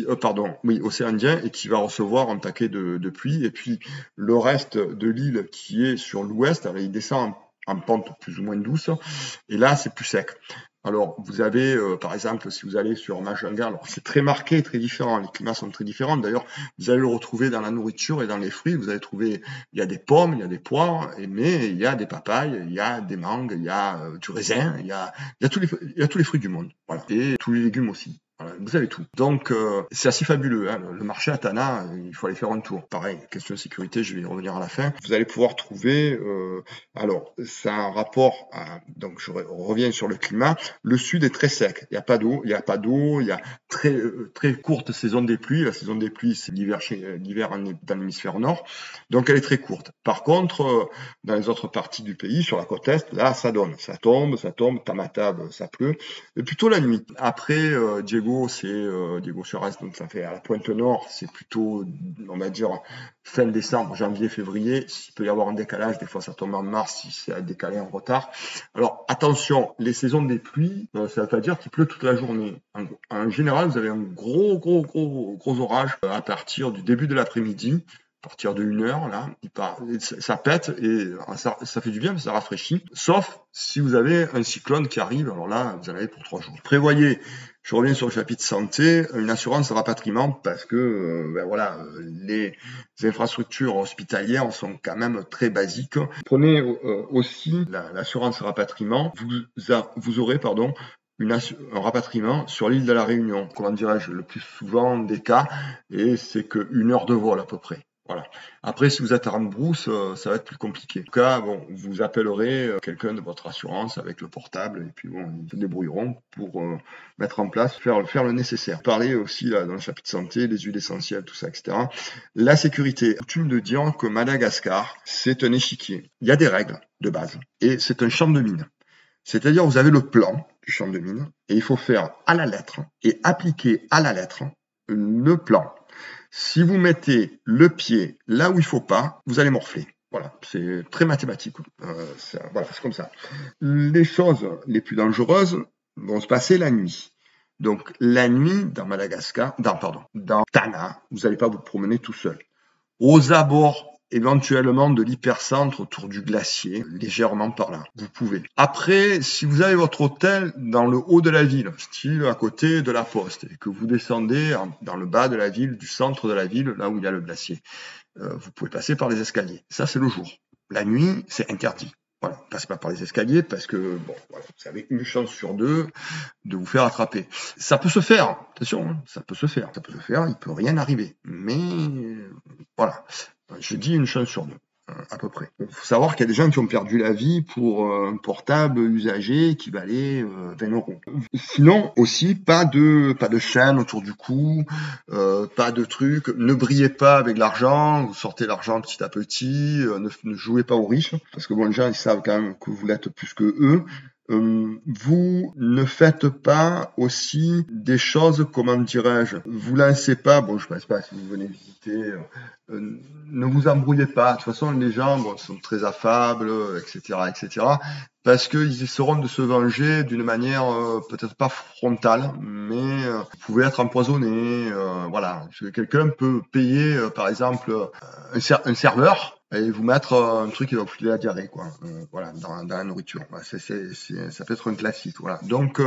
[SPEAKER 1] océan Indien, et qui va recevoir un paquet de pluie, et puis le reste de l'île qui est sur l'ouest, il descend en pente plus ou moins douce, et là c'est plus sec. Alors, vous avez, par exemple, si vous allez sur Majunga, alors c'est très marqué, très différent, les climats sont très différents. D'ailleurs, vous allez le retrouver dans la nourriture et dans les fruits. Vous allez trouver, il y a des pommes, il y a des poires, mais il y a des papayes, il y a des mangues, il y a du raisin, il y a tous les fruits du monde. Voilà. Et tous les légumes aussi. Voilà, vous avez tout. Donc, c'est assez fabuleux. Hein. Le marché à Tana, il faut aller faire un tour. Pareil, question de sécurité, je vais y revenir à la fin. Vous allez pouvoir trouver... alors, c'est un rapport à... Donc, je reviens sur le climat. Le sud est très sec. Il n'y a pas d'eau. Il y a très courte saison des pluies. La saison des pluies, c'est l'hiver dans l'hémisphère nord. Donc, elle est très courte. Par contre, dans les autres parties du pays, sur la côte est, là, ça donne. Ça tombe. Tamatave, ça pleut. Et plutôt la nuit. Après, Diego, c'est Diego Suarez, donc ça fait à la pointe nord, c'est plutôt, on va dire, fin décembre, janvier, février. S'il peut y avoir un décalage, des fois ça tombe en mars si c'est décalé en retard. Alors attention, les saisons des pluies, ça veut pas dire qu'il pleut toute la journée. En général, vous avez un gros orage à partir du début de l'après-midi. À partir de 1 heure, là, ça pète et ça fait du bien, mais ça rafraîchit. Sauf si vous avez un cyclone qui arrive, alors là, vous en avez pour 3 jours. Prévoyez, je reviens sur le chapitre santé, une assurance rapatriement parce que les infrastructures hospitalières sont quand même très basiques. Prenez aussi l'assurance rapatriement, vous aurez un rapatriement sur l'île de la Réunion. Comment dirais-je, le plus souvent des cas, et c'est que 1 heure de vol à peu près. Voilà. Après, si vous êtes à Rambrousse, ça va être plus compliqué. En tout cas, bon, vous appellerez quelqu'un de votre assurance avec le portable et puis bon, ils se débrouilleront pour mettre en place, faire le nécessaire. Parler aussi là dans le chapitre santé, les huiles essentielles, tout ça, etc. La sécurité. Coutume de dire que Madagascar, c'est un échiquier. Il y a des règles de base et c'est un champ de mine. C'est-à-dire, vous avez le plan du champ de mine et il faut faire à la lettre et appliquer à la lettre le plan. Si vous mettez le pied là où il faut pas, vous allez morfler. Voilà, c'est très mathématique. Voilà, c'est comme ça. Les choses les plus dangereuses vont se passer la nuit. Donc la nuit dans dans Tana, vous n'allez pas vous promener tout seul. Aux abords éventuellement de l'hypercentre autour du glacier, légèrement par là. Vous pouvez. Après, si vous avez votre hôtel dans le haut de la ville, style à côté de la poste, et que vous descendez dans le bas de la ville, du centre de la ville, là où il y a le glacier, vous pouvez passer par les escaliers. Ça, c'est le jour. La nuit, c'est interdit. Voilà, passez pas par les escaliers parce que bon, voilà, vous avez une chance sur 2 de vous faire attraper. Ça peut se faire, attention, hein, ça peut se faire, il peut rien arriver. Mais voilà, je dis une chance sur 2, à peu près. Il faut savoir qu'il y a des gens qui ont perdu la vie pour un portable usagé qui valait 20 €. Sinon aussi, pas de chaîne autour du cou, pas de trucs. Ne brillez pas avec l'argent, vous sortez l'argent petit à petit. Ne jouez pas aux riches parce que bon, les gens ils savent quand même que vous l'êtes plus que eux. Vous ne faites pas aussi des choses, comment dirais-je, vous lancez pas, bon je ne sais pas si vous venez visiter, ne vous embrouillez pas, de toute façon les gens sont très affables, etc., parce qu'ils essaieront de se venger d'une manière peut-être pas frontale, mais vous pouvez être empoisonné, voilà. Quelqu'un peut payer, par exemple, un serveur, et vous mettre un truc qui va vous filer la diarrhée, quoi. Voilà, dans la nourriture. Voilà, ça peut être un classique, voilà. Donc,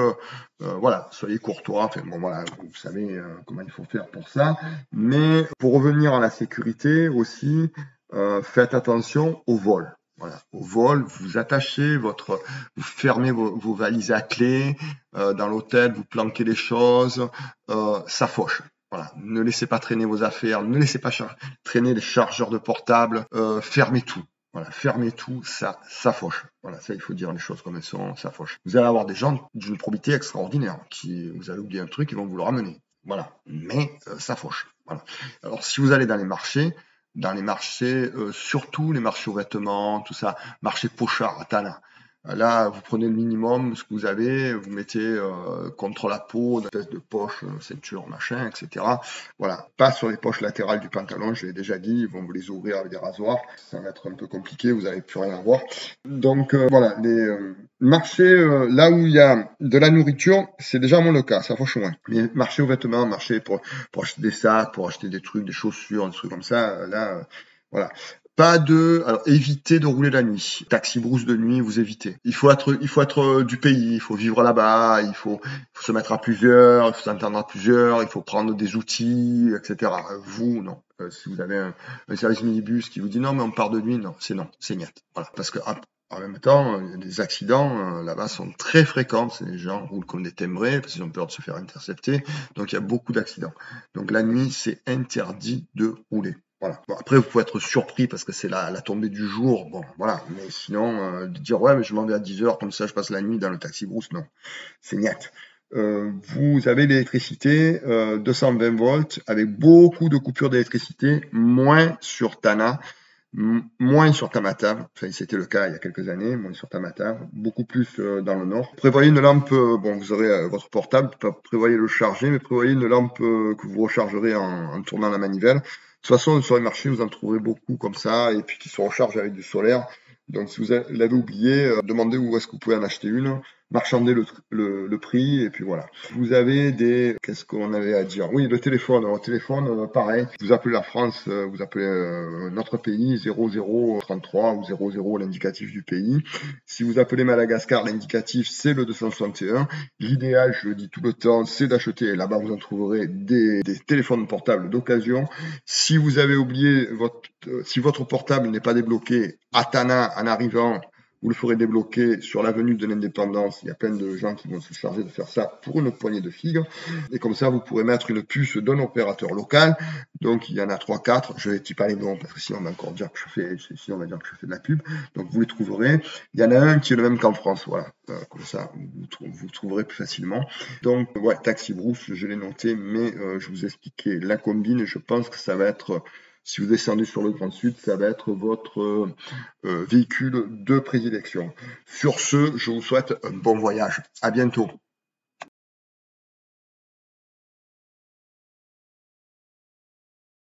[SPEAKER 1] voilà, soyez courtois. Enfin, bon, voilà, vous savez comment il faut faire pour ça. Mais pour revenir à la sécurité aussi, faites attention au vol. Voilà, au vol, vous attachez vous fermez vos valises à clé. Dans l'hôtel, vous planquez les choses. Ça fauche. Voilà, ne laissez pas traîner vos affaires, ne laissez pas traîner les chargeurs de portable, fermez tout. Voilà, fermez tout, ça fauche. Voilà, ça il faut dire les choses comme elles sont, ça fauche. Vous allez avoir des gens d'une probité extraordinaire qui, vous allez oublier un truc, ils vont vous le ramener. Voilà, mais ça fauche. Voilà. Alors si vous allez dans les marchés, surtout les marchés aux vêtements, tout ça, marché Pochard à Tana. Là, vous prenez le minimum, ce que vous avez, vous mettez contre la peau, une espèce de poche, ceinture, machin, etc. Voilà, pas sur les poches latérales du pantalon, je l'ai déjà dit, ils vont vous les ouvrir avec des rasoirs, ça va être un peu compliqué, vous n'allez plus rien voir. Donc voilà, les marchés là où il y a de la nourriture, c'est déjà moins le cas, ça fauche moins. Les marchés aux vêtements, marchés pour acheter des sacs, pour acheter des trucs, des chaussures, des trucs comme ça, là, voilà. Alors, évitez de rouler la nuit. Taxi brousse de nuit, vous évitez. Il faut être du pays, il faut vivre là-bas, il faut se mettre à plusieurs, il faut s'entendre à plusieurs, il faut prendre des outils, etc. Vous, non. Si vous avez un service minibus qui vous dit non, mais on part de nuit, non, c'est niet. Voilà. Parce que, en même temps, les accidents là-bas sont très fréquents. Les gens roulent comme des timbrés parce qu'ils ont peur de se faire intercepter. Donc il y a beaucoup d'accidents. Donc la nuit, c'est interdit de rouler. Voilà. Bon, après, vous pouvez être surpris parce que c'est la tombée du jour. Bon, voilà. Mais sinon, de dire ouais, mais je m'en vais à 10 heures, comme ça je passe la nuit dans le taxi brousse, non. C'est niet. Vous avez l'électricité 220 volts avec beaucoup de coupures d'électricité, moins sur Tana. Moins sur Tamatave, enfin c'était le cas il y a quelques années, moins sur Tamatave, beaucoup plus dans le nord. Prévoyez une lampe, bon vous aurez votre portable, prévoyez le charger, mais prévoyez une lampe que vous rechargerez en tournant la manivelle. De toute façon sur les marchés vous en trouverez beaucoup comme ça, et puis qui se rechargent avec du solaire. Donc si vous l'avez oublié, demandez où est-ce que vous pouvez en acheter une, marchandez le prix, et puis voilà. Vous avez qu'est-ce qu'on avait à dire? Oui, le téléphone. Alors, le téléphone, pareil. Vous appelez la France, vous appelez notre pays, 0033 ou 00 l'indicatif du pays. Si vous appelez Madagascar, l'indicatif, c'est le 261. L'idéal, je le dis tout le temps, c'est d'acheter. Là-bas, vous en trouverez des téléphones portables d'occasion. Si vous avez oublié si votre portable n'est pas débloqué à Tana en arrivant, vous le ferez débloquer sur l'avenue de l'Indépendance. Il y a plein de gens qui vont se charger de faire ça pour une poignée de figues. Et comme ça, vous pourrez mettre une puce d'un opérateur local. Donc, il y en a 3-4. Je ne dis pas les noms parce que sinon, on va encore dire que sinon, on va dire que je fais de la pub. Donc, vous les trouverez. Il y en a un qui est le même qu'en France. Voilà. Comme ça, vous trouverez plus facilement. Donc, ouais, taxi brousse, je l'ai noté, mais je vous ai expliqué la combine et je pense que ça va être, si vous descendez sur le Grand Sud, ça va être votre véhicule de prédilection. Sur ce, je vous souhaite un bon voyage. À bientôt.